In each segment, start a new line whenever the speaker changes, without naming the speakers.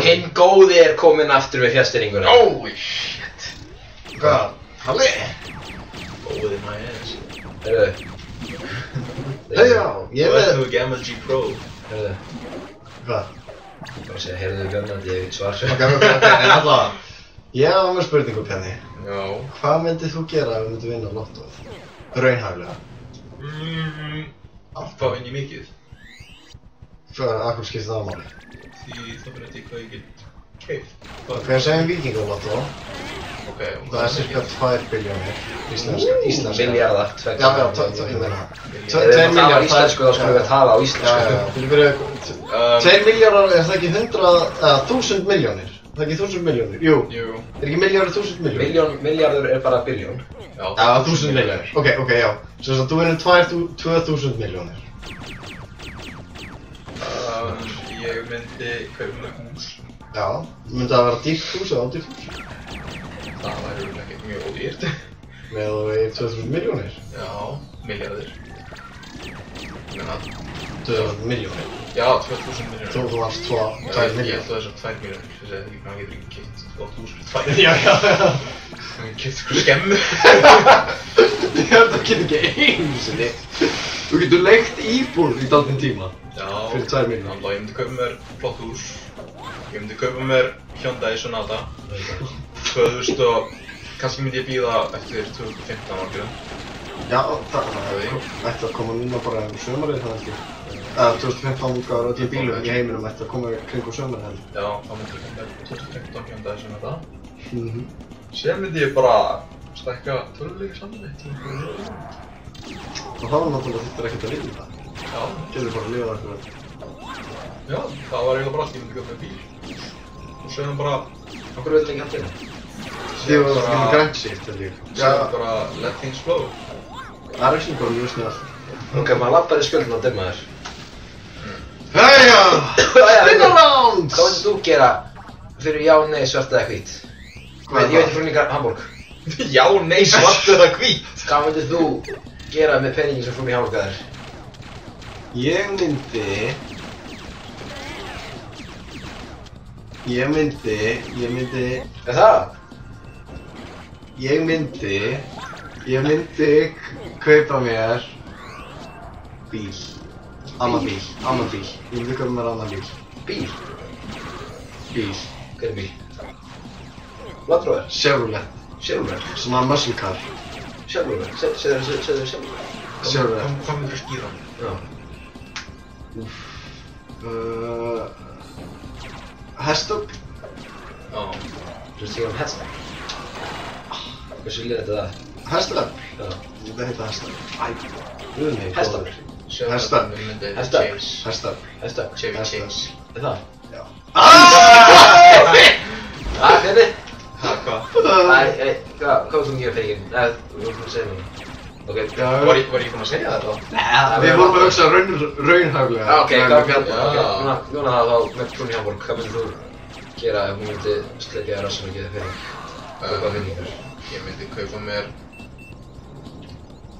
Hinn góði kominn aftur með fjastýringuna.
Holy shit.
Hvað? Halli?
Góði maður ass.
Já, ég
Þú
veið...
ert ekki MLG Pro.
Hvað?
Bara segja, heyrðu Bjarnandi, ég veit svar.
Ok, en allavega. Ég var með spurningu, Penny.
Já.
Hvað myndið þú gera ef þú myndir vinna lottóið? Raunhæflega.
Hvað vinn ég mikið?
Akkur skiptir það máli?
Því þá fyrir þetta hvað ég get keypt.
Ok, segjum Víkingalotto.
Ok.
Það er cirka 2 biljónir íslenska.
Milljarðar,
Já, ég meina það.
Ef við erum að tala á íslensku þá skulum við tala á íslensku.
Fyrir fyrir... 2 milljarðar, er það ekki 1000 miljónir? Það er ekki 1000 miljónir? Jú. Er ekki milljarður 1000 miljónir?
Milljarður er bara biljón.
Já,
1000 miljónir. Ok, já. Svo að þú vinnur 2000 miljónir.
ég myndi kaupa með hús.
Já, myndi það vera dýrt hús eða ódýrt hús?
Það væri ekki mjög ódýrt.
Með þú í 2000 miljónir?
Já, milljarðir. Ég meina
2000 miljónir?
Já, 2000 milljónir.
Þú varst 2 miljónir.
Ég ætla þessar 2 milljónir. Þess að maður getur ekki keypt gott hús fyrir 2 milljónir.
Já.
Maður keypt ykkur skemmu.
Það getur ekki einu sinni. Þú getur leigt íbúð í dálítinn tíma.
Já,
fyrir 2 milljónir.
Þannig að ég myndi kaupa mér flott hús. Ég myndi kaupa mér Hyundai Sonata. 2000 og kannski myndi ég bíða eftir 2015 ákveðum.
Já, það ætti að koma núna bara sömarið það held ég. 2015 útgáður öllum bílum í heiminum ætti að koma kringum sömarið held ég.
Já, þá myndi ég koma 2015 Hyundai Sonata. Sér myndi ég bara stækka töluleika saman mitt.
Og þá náttúrulega þurftir ekkert að lifa það.
Já.
Getur bara að lifa það eitthvað.
Já, það var eiginlega bara allt, ég myndi kaupa mér bíl. Og segðum bara...
Okkur veitum ekki allir það?
Þið var það ekki grænt sitt held ég.
Segðum bara let things flow.
Það er ekki bara mjög snjall.
Ok, maður lappar í skjöldin og dimma þér.
Jæja! Spin around!
Hvað myndir þú gera fyrir já, nei, svart eða hvít?
Hvað er
Ég veit
það?
ekki frá líka Hamburg.
Já, nei, svart eða hvít.
Hvað myndir þú gera með peningin sem frá mér Hamburg að þér?
Ég myndi...
Er það?
Ég myndi kaupa mér bíl. Annan bíl. Ég myndi kaupa mér annan bíl.
Bíl?
Bíl.
Hver er bíl? Landróver?
Chevrolet.
Chevrolet?
Svona muscle car.
Chevrolet? Segðu Chevrolet?
Chevrolet.
Hvað myndir þú skýra hann?
Já.
Hestögl.
Já.
Þú veist ég um hestögl? Hversu lið þetta það?
Hestögl.
Já.
Þetta heita hestögl. Nei,
Hestögl?
Hestögl.
Hestögl?
Hestögl.
Hestögl?
Chevy
Hestögl.
Chase.
Er það?
Já.
Hvernig?
Hvað?
Hvað þú að gera peningin? Nei, þú voru að segja mér. Ok.
Var ég búinn að segja þetta?
Við vorum að hugsa raunhæflega.
Ok, núna þá með trún í Hamburg, hvað myndir þú gera ef hún myndi sleikja rassan og geða pening? Kaupa peningar?
Ég myndi kaupa mér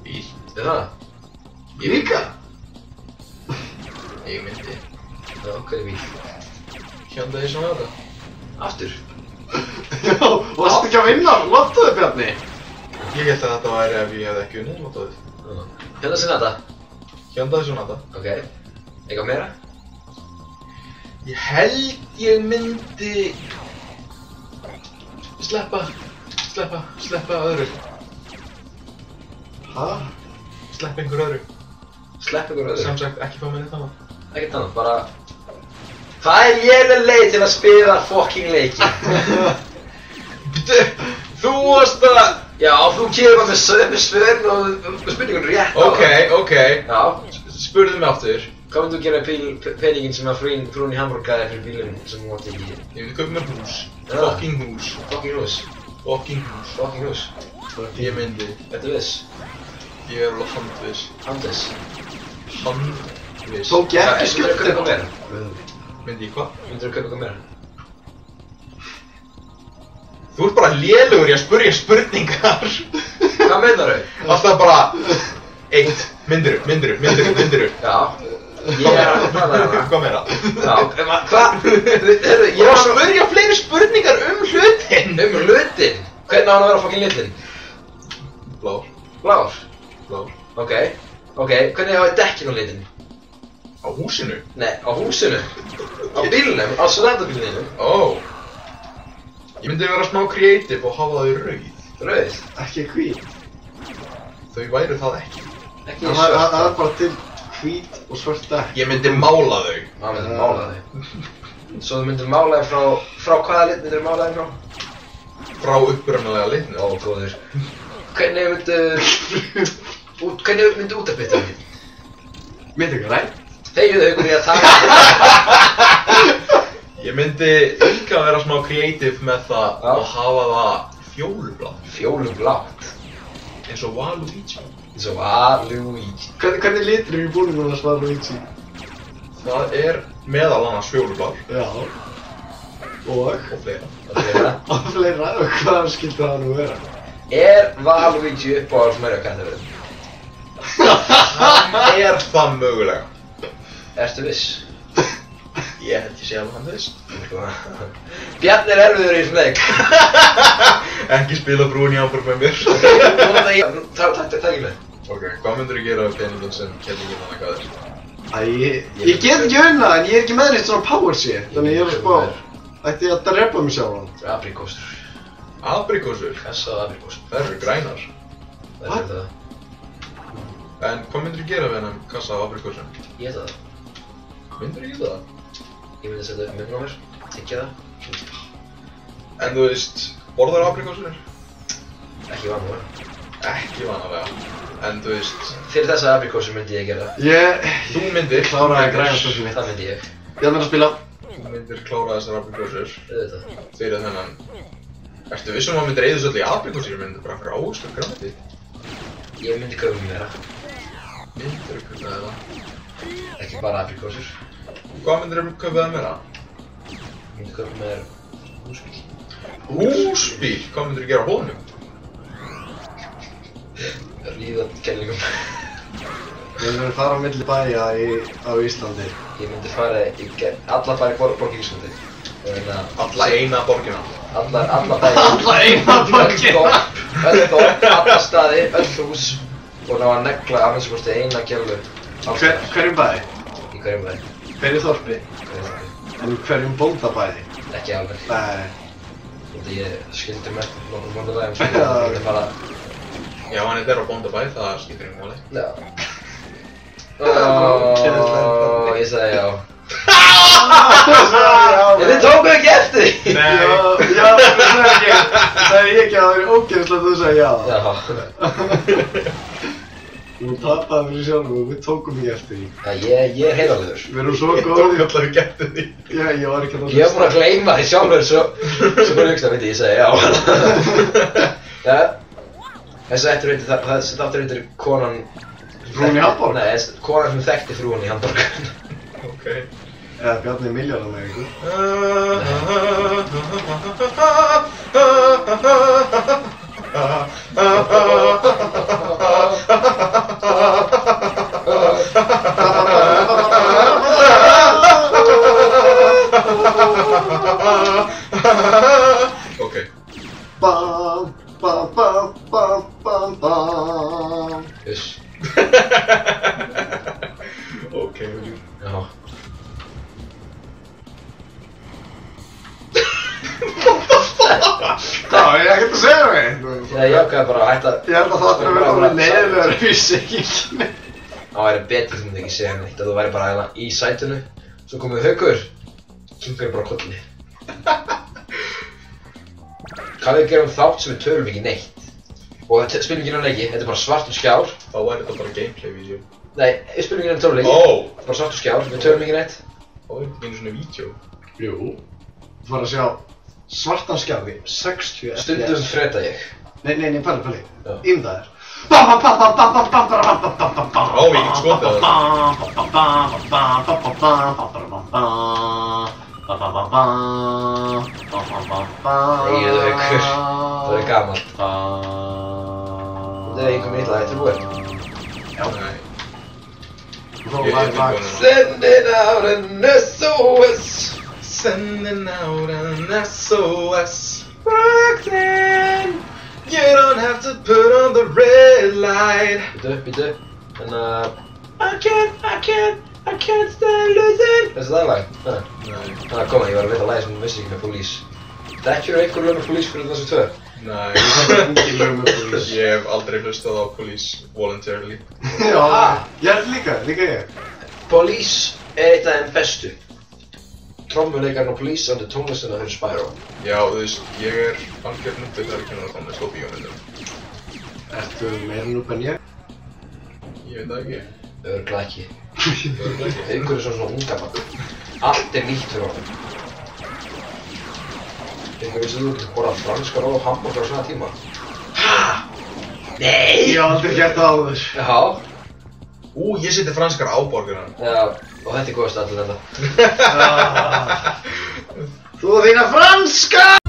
bíl.
Er það?
Líka?
Ég myndi
Já, hvað er bíl?
Hyundai Sonata.
Aftur?
Já, varstu ekki að vinna lottóið, Bjarni?
Ég held að þetta væri ef ég hefði ekki unnið lottóið.
Hérna sinna þetta?
Hyundai Sonata.
Ok. Eitthvað meira?
Ég held ég myndi sleppa öðru.
Hæ?
Sleppa einhver öðru.
Slepp ykkur öðru?
Sem sagt, ekki fá mér neitt annað.
Ekkert annað, bara... Það er léleg leið til að spila fucking leiki. Þú varst að... Já, þú kemur bara með svörn og spurningunum rétt á það.
Ok.
Já.
Spurðu mig aftur.
Hvað myndir þú gera peningin sem að frún í Hamburg gæði fyrir bílinn sem þú átti ekki?
Ég myndi kaupa mér hús.
Já.
Fucking hús.
Fucking hús.
Fucking hús.
Fucking hús.
Ég myndi.
Þetta viss.
Ég er alveg handviss.
Handis.
Handviss.
Tók ég ekki
Myndirðu kaupa
skuldina?
meira?
Myndi ég hvað?
Myndirðu kaupa eitthvað meira?
Þú ert bara lélugur í að spurja spurningar.
Hvað meinar þau?
Alltaf bara... Eitt. Myndiru.
Já. Ég er að tala hana.
Hvað meira?
Já, hvað? Heyrðu, ég var
að spyrja fleiri spurningar hlutin.
hlutin. Hvernig á hann að vera fucking litinn?
Blár.
Blár?
Blár.
Ok, hvernig hafa dekkin á litinn?
Á húsinu?
Nei, á húsinu. Á bílnum, á sræðabílninu.
Ó. Ég myndi vera smá kreatív og hafa þau rauð.
Rauð?
Ekki hvít.
Þau væru það ekki.
Ekki
Það
svört.
er bara til hvít og svört dekk.
Ég myndi mála þau.
Það myndir mála þig. Svo þú myndir mála þig frá hvaða lit myndir mála þig frá?
Frá upprunalega litnu.
Ó, góður. Hvernig myndi útarbyrta þig?
Myndi grænt?
Þegiðu Haukur í að taka.
Ég myndi líka vera smá kreatív með það
Já.
og hafa það fjólublátt.
Fjólublátt.
Eins og Waluigi.
Eins og Waluigi.
Hvernig litur eru í búinu að svara Luigi?
Það er meðal annars fjólublár
Já. Og
fleira.
og fleira, og hvað skildi það nú vera?
Er Waluigi uppáhalds Mario Kart-verðin?
Hann er það mögulega.
Ertu viss?
Ég held ég sé alveg hann veist.
Bjarni er erfiður í þessum leik.
Ekki spila brúin í Hamburg með mér.
Takk ekki með.
Ok, hvað myndir þú gera af peningin sem kettingin hann að gaf þér?
Ég get ekki unna, en ég er ekki með neitt svona power shit. Þannig ég er að spá, ætti ég að drepa mig sjálfan.
Aprikósur.
Aprikósur?
Kassa af aprikósur.
Þær eru grænar.
Það er það.
En hvað myndir þú gera við hennan kassa af aprikósum?
Ég veit það.
Myndir þú gera það?
Ég myndi setja upp munn á mér, tyggja það.
En þú veist, borðar aprikósur?
Ekki vanlega.
Ekki vanalega. En þú veist,
Fyrir þessa aprikósur myndi ég gera það.
þú myndir
kláraði að græna svo sem mitt.
Það myndi ég.
Ég ætla að spila.
Þú myndir klára þessar aprikósur
Auðvitað.
fyrir þennan. Ertu vissum að myndir eyða svolítið í aprikósur? Ég myndir bara fyrir ávöxtur grænmeti.
Ég myndi kaupa mér meira.
Myndir þú kaupa það?
Ekki bara aprikósur.
Hvað myndir þú kaupa það meira?
Ég myndi kaupa mér húsbíl.
Húsbíl? Hvað myndir þú gera á honum?
Líða kellingum.
Við verðum fara á milli bæja á Íslandi.
Ég myndi fara alla bæri borg í Íslandi.
Alla eina borgina.
Alla bæri.
Alla eina borgina.
Öll þorp, alla staði, öll hús. Og ná að negla af eins og kosti eina gellu.
Hverjum bæði?
Í hverjum bæri.
Hverju þorpi? En hverjum bóndabæði?
Ekki alveg.
Nei.
Þetta ég skildi með nokkur mánuðum svo ég myndi bara...
Já, hann er á bóndabæ, það skiptir einhver máli.
Já. Ég sagði já. En þið tókuðu ekki eftir því!
Nei.
Já, það er ég ekki að það er ógeðslegt að þú segja já.
Já.
Þú tapaði fyrir sjálfum og við tókum ekki eftir því.
Já, ég er heiðarlegur.
Við erum svo
Ég tók
góðir.
allavega gett því.
Já, ég var ekki að
Ég hef búin að gleyma því sjálfur svo bara hugsa, veit ég segi já. Ja. Þessi þáttur heitir konan...
Frúin í Hamborg?
Nei, konan sem þekkti frúin í Hamborg.
Ok.
Eða Bjarni Milljónar með ykkur.
Ok.
Bam, bam, bam, bam, bam, bam.
Uss.
Ok.
Já.
Það er ekkert að segja mig.
Ég ákveði bara að hætta...
Ég held að það ætti að vera alveg leiðilegur ef ég segi ekki neitt.
Það væri betur sem þið ekki segja neitt, að þú væri bara hérna í sætinu. Svo komið Haukur, kinkaði bara kolli. Hvað við gerum þátt sem við tölum ekki neitt. Og við spilum ekki náttúrulega leiki, þetta er bara svartur skjár.
Þá væri þetta bara gameplay-vídeó.
Nei, við spilum ekki náttúrulega leiki.
Ó!
Bara svartur skjár, við tölum ekki neitt.
Ó, þetta er einu svona vídeó.
Jú. Þú fara að sjá svartan skjárði, 60 FPS.
Stundum freta ég.
Nei, pæli.
Já.
Ímyndaðir.
Ó, ég get skotið
Þegiðu Haukur, það er gaman. Þetta er einhver illa, þetta er búið.
það. Nei.
Þá lag.
Sending out an SOS.
Sending out an SOS. Brooklyn, you don't have to put on the red light.
Býtu. I can't stand losing. Þessi það lag?
Nei.
Koma, ég var að leita lagi sem þú vissi ekki með Police. Þekkjur einhver lög með Police fyrir þessu tvö?
Nei.
Engin lög með Police.
Ég hef aldrei hlustað á Police voluntarily.
Já, ég líka ég.
Police eitt af þeim bestu. Trommuleikarinn á Police andi tónlistina fyrir Spyro.
Já, þú veist, ég algjör nubbi þar ekki náttúrulega tónlist og bíómyndum.
Ertu meira núb en ég?
Ég veit það ekki.
Örugglega ekki. Einhverju svona unga mann. Allt nýtt fyrir honum. Einhver vissi þú getur borðað franskar og hamburger á svona tíma? Nei!
Ég hef aldrei gert það áður.
Já.
Ég seti franskar á borgarna.
Já, og þetta góðast allir þetta.
Þú og þína franska!